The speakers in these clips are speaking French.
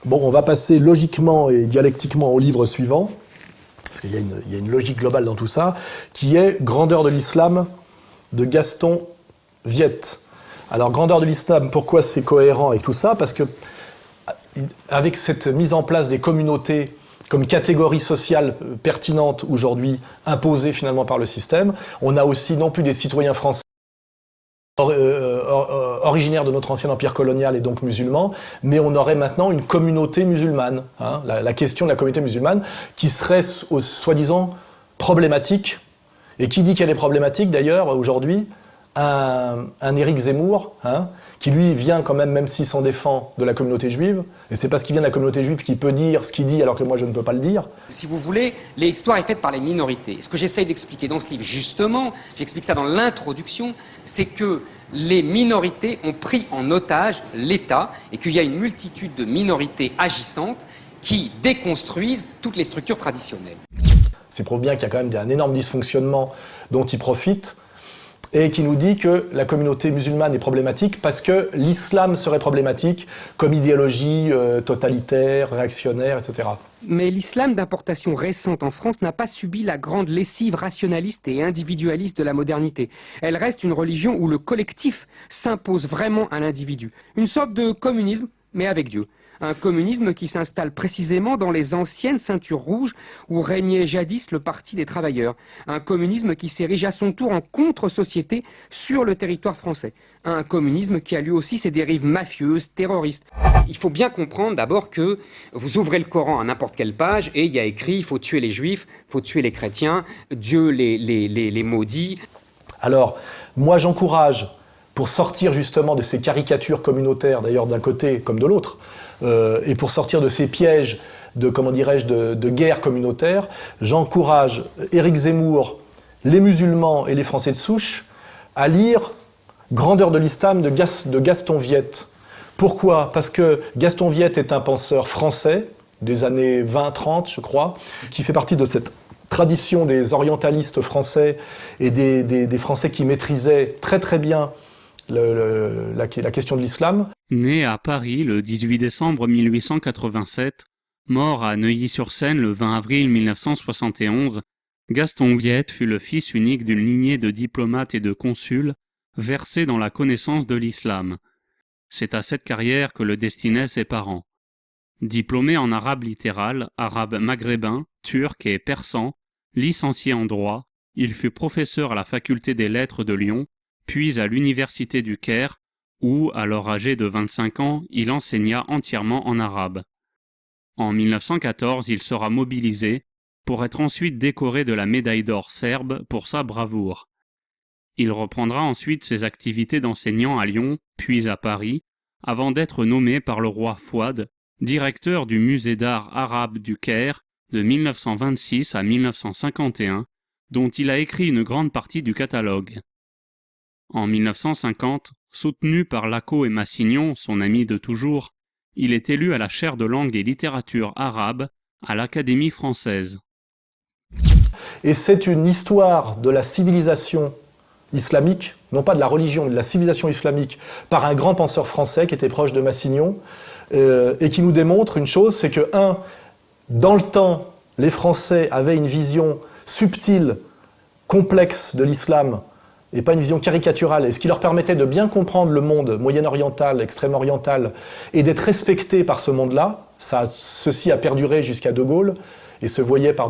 Bon, on va passer logiquement et dialectiquement au livre suivant, parce qu'il y a une logique globale dans tout ça, qui est Grandeur de l'islam de Gaston Viette. Alors, Grandeur de l'islam, pourquoi c'est cohérent avec tout ça? Parce que, avec cette mise en place des communautés comme catégorie sociale pertinente aujourd'hui, imposée finalement par le système, on a aussi non plus des citoyens français originaires de notre ancien empire colonial et donc musulmans, mais on aurait maintenant une communauté musulmane. Hein, la question de la communauté musulmane qui serait soi-disant problématique. Et qui dit qu'elle est problématique d'ailleurs aujourd'hui? Un Éric Zemmour, hein, qui lui vient quand même s'il s'en défend, de la communauté juive, et c'est parce qu'il vient de la communauté juive qu'il peut dire ce qu'il dit alors que moi je ne peux pas le dire. Si vous voulez, l'histoire est faite par les minorités. Ce que j'essaye d'expliquer dans ce livre, justement, j'explique ça dans l'introduction, c'est que les minorités ont pris en otage l'État et qu'il y a une multitude de minorités agissantes qui déconstruisent toutes les structures traditionnelles. C'est prouve bien qu'il y a quand même un énorme dysfonctionnement dont ils profitent, et qui nous dit que la communauté musulmane est problématique parce que l'islam serait problématique comme idéologie totalitaire, réactionnaire, etc. Mais l'islam d'importation récente en France n'a pas subi la grande lessive rationaliste et individualiste de la modernité. Elle reste une religion où le collectif s'impose vraiment à l'individu. Une sorte de communisme, mais avec Dieu. Un communisme qui s'installe précisément dans les anciennes ceintures rouges où régnait jadis le Parti des travailleurs. Un communisme qui s'érige à son tour en contre-société sur le territoire français. Un communisme qui a lui aussi ses dérives mafieuses, terroristes. Il faut bien comprendre d'abord que vous ouvrez le Coran à n'importe quelle page et il y a écrit « il faut tuer les juifs, il faut tuer les chrétiens, Dieu les maudit ». Alors, moi j'encourage, pour sortir justement de ces caricatures communautaires, d'ailleurs d'un côté comme de l'autre, et pour sortir de ces pièges de, comment dirais-je, de guerre communautaire, j'encourage Éric Zemmour, les musulmans et les Français de souche à lire Grandeur de l'islam de Gaston Viette. Pourquoi? Parce que Gaston Viette est un penseur français des années 20-30, je crois, qui fait partie de cette tradition des orientalistes français et des Français qui maîtrisaient très très bien la question de l'islam. Né à Paris le 18 décembre 1887, mort à Neuilly-sur-Seine le 20 avril 1971, Gaston Viette fut le fils unique d'une lignée de diplomates et de consuls versés dans la connaissance de l'islam. C'est à cette carrière que le destinaient ses parents. Diplômé en arabe littéral, arabe maghrébin, turc et persan, licencié en droit, il fut professeur à la faculté des lettres de Lyon, puis à l'université du Caire, où, alors âgé de 25 ans, il enseigna entièrement en arabe. En 1914, il sera mobilisé pour être ensuite décoré de la médaille d'or serbe pour sa bravoure. Il reprendra ensuite ses activités d'enseignant à Lyon, puis à Paris, avant d'être nommé par le roi Fouad, directeur du musée d'art arabe du Caire de 1926 à 1951, dont il a écrit une grande partie du catalogue. En 1950, soutenu par Laco et Massignon, son ami de toujours, il est élu à la chaire de langue et littérature arabe à l'Académie française. Et c'est une histoire de la civilisation islamique, non pas de la religion, mais de la civilisation islamique, par un grand penseur français qui était proche de Massignon, et qui nous démontre une chose, c'est que, dans le temps, les Français avaient une vision subtile, complexe de l'islam, et pas une vision caricaturale, et ce qui leur permettait de bien comprendre le monde moyen-oriental, extrême-oriental, et d'être respectés par ce monde-là. Ceci a perduré jusqu'à De Gaulle, et se voyait par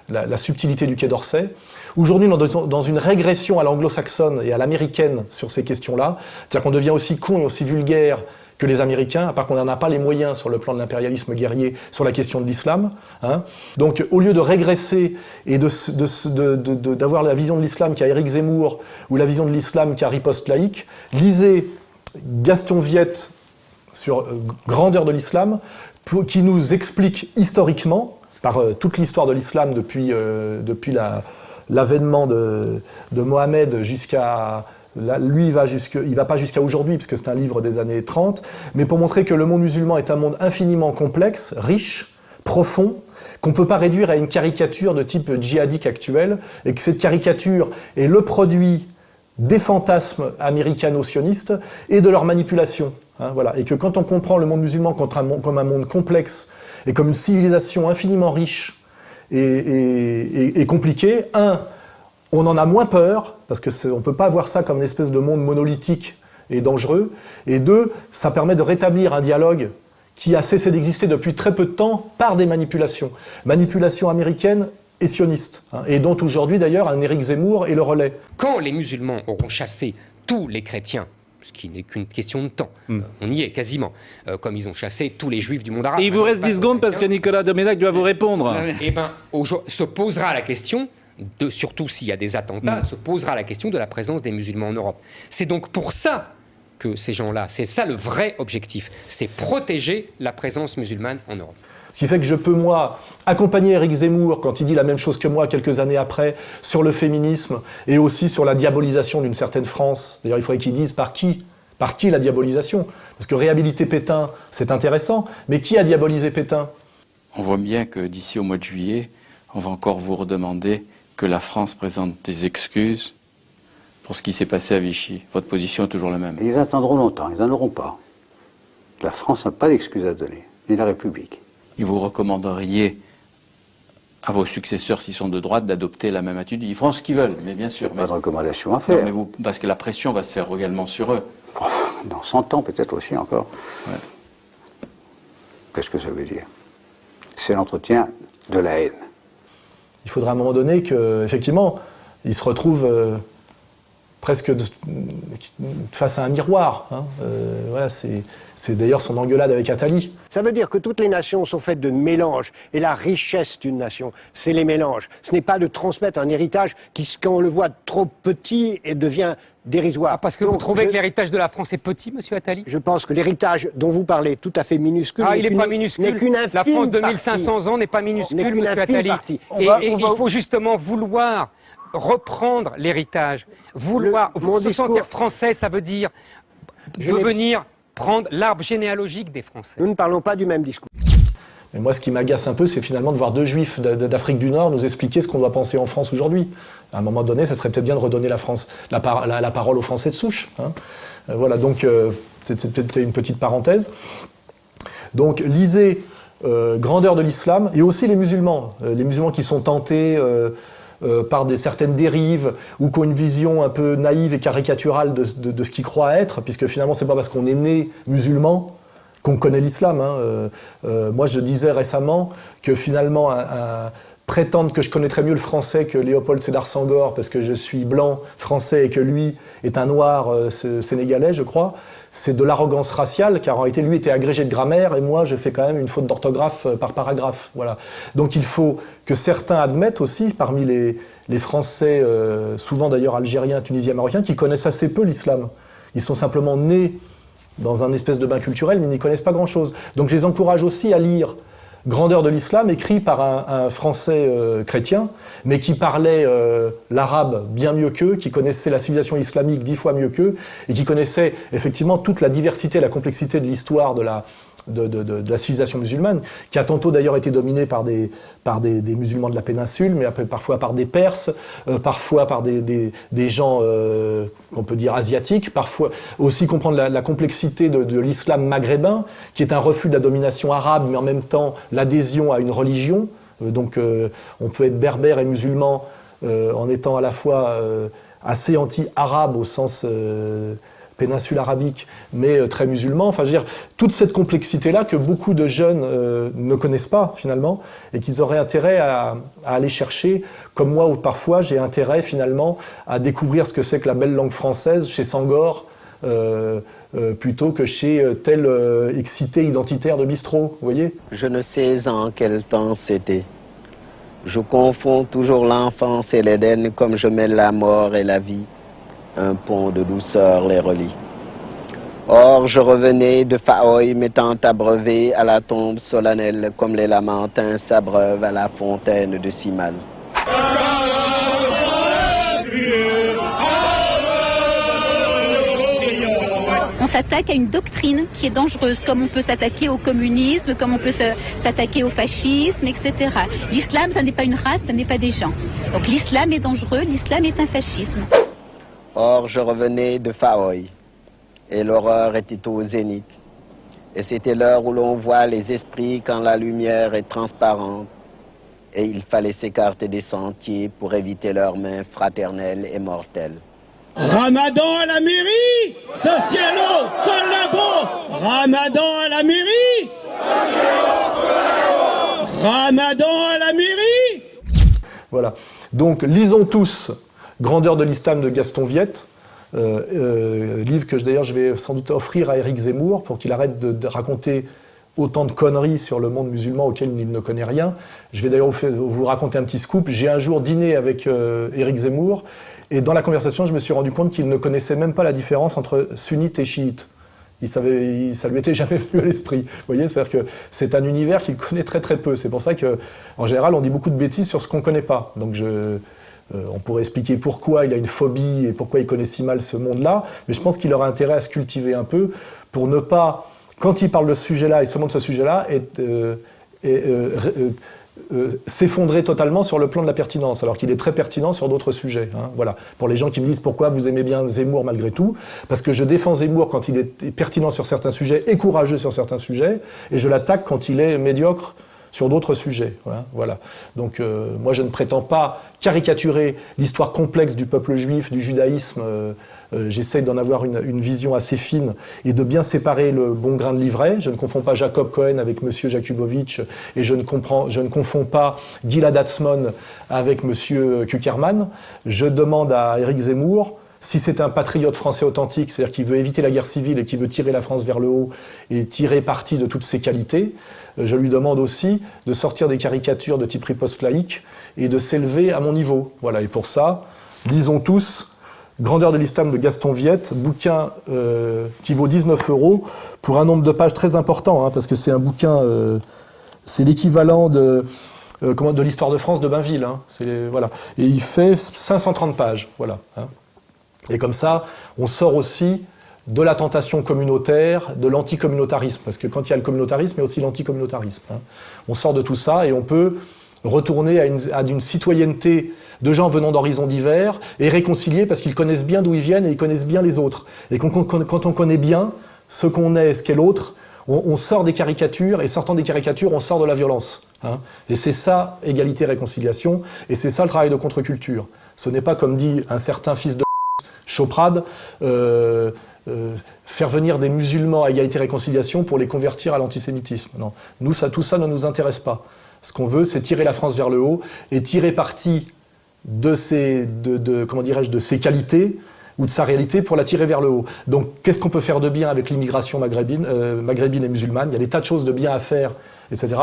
la subtilité du Quai d'Orsay. Aujourd'hui, on est dans une régression à l'anglo-saxonne et à l'américaine sur ces questions-là, c'est-à-dire qu'on devient aussi con et aussi vulgaire que les Américains, à part qu'on n'en a pas les moyens sur le plan de l'impérialisme guerrier sur la question de l'islam. Hein. Donc, au lieu de régresser et d'avoir la vision de l'islam qu'a Éric Zemmour ou la vision de l'islam qu'a Riposte laïque, lisez Gaston Viette sur Grandeur de l'islam, qui nous explique historiquement, par toute l'histoire de l'islam depuis l'avènement de Mohammed jusqu'à... Là, lui, il va pas jusqu'à aujourd'hui, parce que c'est un livre des années 30, mais pour montrer que le monde musulman est un monde infiniment complexe, riche, profond, qu'on ne peut pas réduire à une caricature de type djihadique actuel, et que cette caricature est le produit des fantasmes américano-sionistes et de leur manipulation. Hein, voilà. Et que quand on comprend le monde musulman comme un monde complexe et comme une civilisation infiniment riche et compliquée, on en a moins peur, parce qu'on ne peut pas voir ça comme une espèce de monde monolithique et dangereux, et 2, ça permet de rétablir un dialogue qui a cessé d'exister depuis très peu de temps par des manipulations. Manipulations américaines et sionistes, hein, et dont aujourd'hui d'ailleurs un Éric Zemmour est le relais. Quand les musulmans auront chassé tous les chrétiens, ce qui n'est qu'une question de temps, on y est quasiment, comme ils ont chassé tous les juifs du monde arabe. Et il vous reste 10 secondes parce que Nicolas Doménac doit vous répondre. Eh bien, se posera la question, surtout s'il y a des attentats, se posera la question de la présence des musulmans en Europe. C'est donc pour ça que ces gens-là, c'est ça le vrai objectif, c'est protéger la présence musulmane en Europe. Ce qui fait que je peux, moi, accompagner Éric Zemmour quand il dit la même chose que moi quelques années après sur le féminisme et aussi sur la diabolisation d'une certaine France. D'ailleurs, il faudrait qu'ils disent par qui la diabolisation. Parce que réhabiliter Pétain, c'est intéressant, mais qui a diabolisé Pétain? On voit bien que d'ici au mois de juillet, on va encore vous redemander que la France présente des excuses pour ce qui s'est passé à Vichy. Votre position est toujours la même. Ils attendront longtemps, ils n'en auront pas. La France n'a pas d'excuses à donner, ni la République. Et vous recommanderiez à vos successeurs, s'ils sont de droite, d'adopter la même attitude? Ils feront ce qu'ils veulent, mais bien sûr. Pas de recommandation à Non, faire. mais parce que la pression va se faire également sur eux. Oh, dans 100 ans, peut-être aussi encore. Ouais. Qu'est-ce que ça veut dire? C'est l'entretien de la haine. Il faudra à un moment donné qu'effectivement, ils se retrouvent presque face à un miroir. Hein. Voilà, c'est d'ailleurs son engueulade avec Attali. Ça veut dire que toutes les nations sont faites de mélanges. Et la richesse d'une nation, c'est les mélanges. Ce n'est pas de transmettre un héritage qui, quand on le voit trop petit, devient dérisoire. Ah, parce que vous trouvez que l'héritage de la France est petit, monsieur Attali? Je pense que l'héritage dont vous parlez, tout à fait minuscule, il n'est pas minuscule. n'est qu'une infime La France de partie. 1500 ans n'est pas minuscule, N'est qu'une monsieur infime Attali. partie. Et il faut justement vouloir reprendre l'héritage. Vouloir se sentir français, ça veut dire devenir, prendre l'arbre généalogique des Français. Nous ne parlons pas du même discours. Mais moi, ce qui m'agace un peu, c'est finalement de voir deux juifs d'Afrique du Nord nous expliquer ce qu'on doit penser en France aujourd'hui. À un moment donné, ça serait peut-être bien de redonner la parole aux Français de souche. Hein. Voilà, donc c'est peut-être une petite parenthèse. Donc lisez Grandeur de l'islam, et aussi les musulmans qui sont tentés par certaines dérives ou qui ont une vision un peu naïve et caricaturale de ce qu'ils croient être, puisque finalement c'est pas parce qu'on est né musulman qu'on connaît l'islam. Hein. Moi je disais récemment que finalement prétendre que je connaîtrais mieux le français que Léopold Sédar Senghor parce que je suis blanc français et que lui est un noir sénégalais, je crois, c'est de l'arrogance raciale, car en réalité lui était agrégé de grammaire et moi je fais quand même une faute d'orthographe par paragraphe. Voilà. Donc il faut que certains admettent aussi, parmi les Français, souvent d'ailleurs algériens, tunisiens, marocains, qui connaissent assez peu l'islam. Ils sont simplement nés dans un espèce de bain culturel, mais ils n'y connaissent pas grand-chose. Donc je les encourage aussi à lire Grandeur de l'islam, écrit par un Français chrétien, mais qui parlait l'arabe bien mieux qu'eux, qui connaissait la civilisation islamique 10 fois mieux qu'eux, et qui connaissait effectivement toute la diversité, la complexité de l'histoire de la civilisation musulmane, qui a tantôt d'ailleurs été dominée par des musulmans de la péninsule, mais parfois par des Perses, parfois par des gens, on peut dire asiatiques, parfois aussi comprendre la complexité de l'islam maghrébin, qui est un refus de la domination arabe, mais en même temps l'adhésion à une religion. Donc on peut être berbère et musulman en étant à la fois assez anti-arabe au sens péninsule arabique, mais très musulman. Enfin, je veux dire, toute cette complexité-là que beaucoup de jeunes ne connaissent pas, finalement, et qu'ils auraient intérêt à aller chercher, comme moi, où parfois j'ai intérêt, finalement, à découvrir ce que c'est que la belle langue française chez Senghor, plutôt que chez tel excité identitaire de bistrot, vous voyez? Je ne sais en quel temps c'était. Je confonds toujours l'enfance et l'Éden comme je mêle la mort et la vie. Un pont de douceur les relie. Or, je revenais de Faoï m'étant abreuvé à la tombe solennelle comme les lamentins s'abreuvent à la fontaine de Simal. On s'attaque à une doctrine qui est dangereuse, comme on peut s'attaquer au communisme, comme on peut s'attaquer au fascisme, etc. L'islam, ça n'est pas une race, ça n'est pas des gens. Donc l'islam est dangereux, l'islam est un fascisme. Or, je revenais de Faoï, et l'horreur était au zénith. Et c'était l'heure où l'on voit les esprits quand la lumière est transparente. Et il fallait s'écarter des sentiers pour éviter leurs mains fraternelles et mortelles. Ramadan à la mairie, Socialo, collabo. Ramadan à la mairie, Ramadan à la mairie. Voilà. Donc, lisons tous Grandeur de l'islam de Gaston Viette, livre que d'ailleurs je vais sans doute offrir à Éric Zemmour pour qu'il arrête de raconter autant de conneries sur le monde musulman auquel il ne connaît rien. Je vais d'ailleurs vous raconter un petit scoop. J'ai un jour dîné avec Éric Zemmour et dans la conversation, je me suis rendu compte qu'il ne connaissait même pas la différence entre sunnite et chiite. Ça lui était jamais venu à l'esprit. Vous voyez, c'est-à-dire que c'est un univers qu'il connaît très très peu. C'est pour ça que, en général, on dit beaucoup de bêtises sur ce qu'on connaît pas. Donc on pourrait expliquer pourquoi il a une phobie et pourquoi il connaît si mal ce monde-là, mais je pense qu'il aura intérêt à se cultiver un peu pour ne pas, quand il parle de ce sujet-là et seulement de ce sujet-là, s'effondrer totalement sur le plan de la pertinence, alors qu'il est très pertinent sur d'autres sujets. Hein, voilà. Pour les gens qui me disent pourquoi vous aimez bien Zemmour malgré tout, parce que je défends Zemmour quand il est pertinent sur certains sujets et courageux sur certains sujets, et je l'attaque quand il est médiocre sur d'autres sujets. Voilà. Donc moi je ne prétends pas caricaturer l'histoire complexe du peuple juif, du judaïsme. J'essaye d'en avoir une vision assez fine et de bien séparer le bon grain de l'ivraie. Je ne confonds pas Jacob Cohen avec Monsieur Jakubowicz et je ne confonds pas Gilad Atzmon avec Monsieur Kuckerman. Je demande à Éric Zemmour, si c'est un patriote français authentique, c'est-à-dire qui veut éviter la guerre civile et qui veut tirer la France vers le haut et tirer parti de toutes ses qualités, je lui demande aussi de sortir des caricatures de type riposte laïque et de s'élever à mon niveau. Voilà. Et pour ça, lisons tous Grandeur de l'islam de Gaston Viette, bouquin qui vaut 19 € pour un nombre de pages très important, hein, parce que c'est un bouquin, c'est l'équivalent de l'histoire de France de Bainville. Hein, voilà. Et il fait 530 pages. Voilà, hein. Et comme ça, on sort aussi de la tentation communautaire, de l'anticommunautarisme, parce que quand il y a le communautarisme, il y a aussi l'anticommunautarisme. Hein. On sort de tout ça et on peut retourner à une citoyenneté de gens venant d'horizons divers et réconcilier parce qu'ils connaissent bien d'où ils viennent et ils connaissent bien les autres. Et quand on connaît bien ce qu'on est, ce qu'est l'autre, on sort des caricatures et sortant des caricatures, on sort de la violence. Hein. Et c'est ça, égalité, réconciliation, et c'est ça le travail de contre-culture. Ce n'est pas, comme dit un certain fils de Choprade, faire venir des musulmans à égalité, réconciliation pour les convertir à l'antisémitisme. Non, tout ça ne nous intéresse pas. Ce qu'on veut, c'est tirer la France vers le haut et tirer parti de ses qualités ou de sa réalité pour la tirer vers le haut. Donc, qu'est-ce qu'on peut faire de bien avec l'immigration maghrébine et musulmane? Il y a des tas de choses de bien à faire, etc.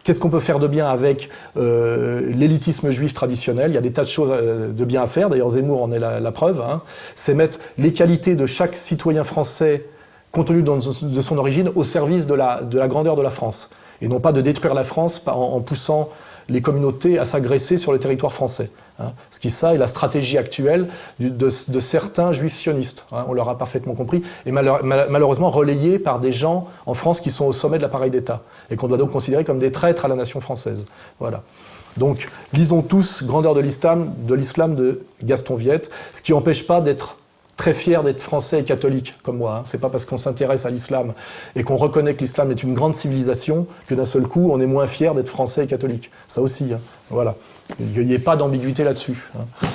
Qu'est-ce qu'on peut faire de bien avec l'élitisme juif traditionnel? Il y a des tas de choses de bien à faire. D'ailleurs, Zemmour en est la preuve. Hein. C'est mettre les qualités de chaque citoyen français, compte tenu de son origine, au service de la grandeur de la France. Et non pas de détruire la France en poussant les communautés à s'agresser sur le territoire français. Hein. Ce qui, ça, est la stratégie actuelle de certains juifs sionistes. Hein. On l'aura parfaitement compris. Et malheureusement relayé par des gens en France qui sont au sommet de l'appareil d'État. Et qu'on doit donc considérer comme des traîtres à la nation française. Voilà. Donc, lisons tous Grandeur de l'islam de Gaston Viette. Ce qui n'empêche pas d'être très fier d'être français et catholique, comme moi. Hein. C'est pas parce qu'on s'intéresse à l'islam et qu'on reconnaît que l'islam est une grande civilisation que d'un seul coup, on est moins fier d'être français et catholique. Ça aussi, hein. Voilà. Il n'y ait pas d'ambiguïté là-dessus. Hein.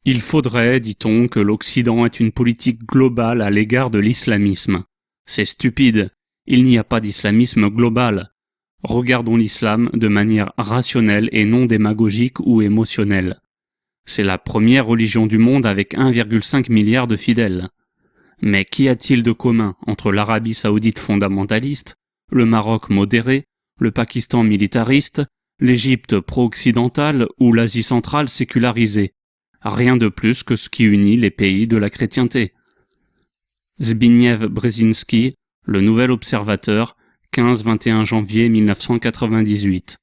Il faudrait, dit-on, que l'Occident ait une politique globale à l'égard de l'islamisme. C'est stupide. Il n'y a pas d'islamisme global. Regardons l'islam de manière rationnelle et non démagogique ou émotionnelle. C'est la première religion du monde avec 1,5 milliard de fidèles. Mais qu'y a-t-il de commun entre l'Arabie saoudite fondamentaliste, le Maroc modéré, le Pakistan militariste, l'Égypte pro-occidentale ou l'Asie centrale sécularisée? Rien de plus que ce qui unit les pays de la chrétienté. Zbigniew Brzezinski, Le Nouvel Observateur, 15-21 janvier 1998.